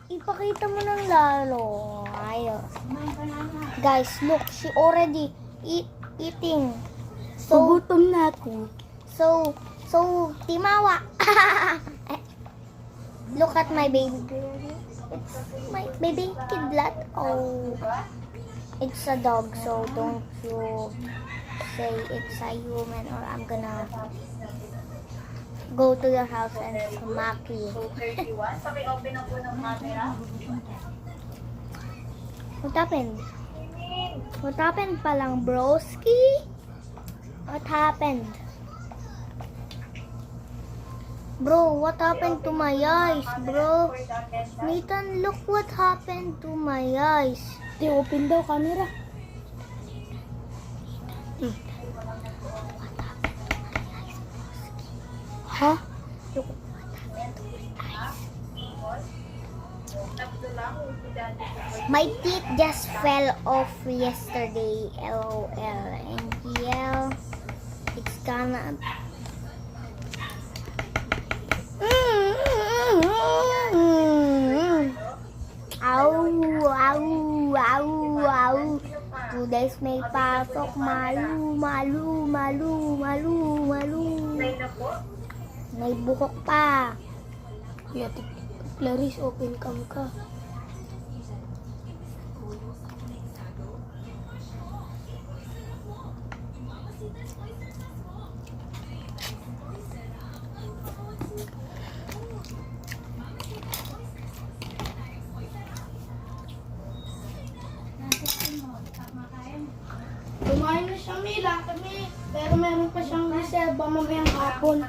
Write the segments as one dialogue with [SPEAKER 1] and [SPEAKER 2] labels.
[SPEAKER 1] ipakita mo ng lalo. Ayos. Guys, look, she already eating. So,
[SPEAKER 2] Gutom na ako.
[SPEAKER 1] so, timawa. Look at my baby girl. It's my baby kidlat. Oh, it's a dog, so don't you say it's a human or I'm gonna go to your house and smack you. What happened? What happened palang, broski? What happened? Bro, what happened to my eyes, bro? Nathan, look what happened to my eyes.
[SPEAKER 2] Di, open daw camera. Ha?
[SPEAKER 1] Look what happened to my eyes. My teeth just fell off yesterday, LOL. And yeah, it's gonna... Ow. 2 days may pasok. Malu. May buhok pa.
[SPEAKER 2] Kuya, Clarice, open cam ka. Kumain na siya, Mila, kami. Pero meron pa siyang reserva mamayang hapon.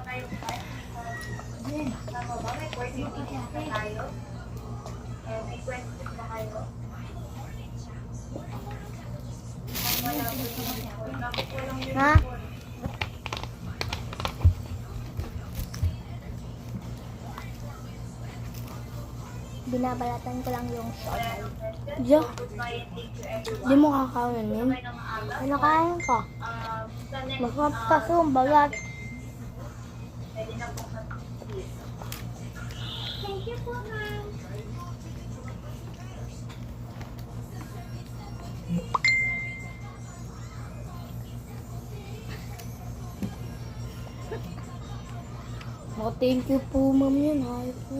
[SPEAKER 1] Ha? Binabalatan ko lang yung shawal.
[SPEAKER 2] Diyo, di mo kakainin.
[SPEAKER 1] Ano kain ko? Masarap kasi yung balat. Thank you po, ma'am.
[SPEAKER 2] Thank you po, ma'am yun. Ay po.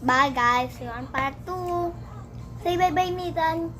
[SPEAKER 1] Bye guys, see you on part 2. Say bye-bye, Nathan.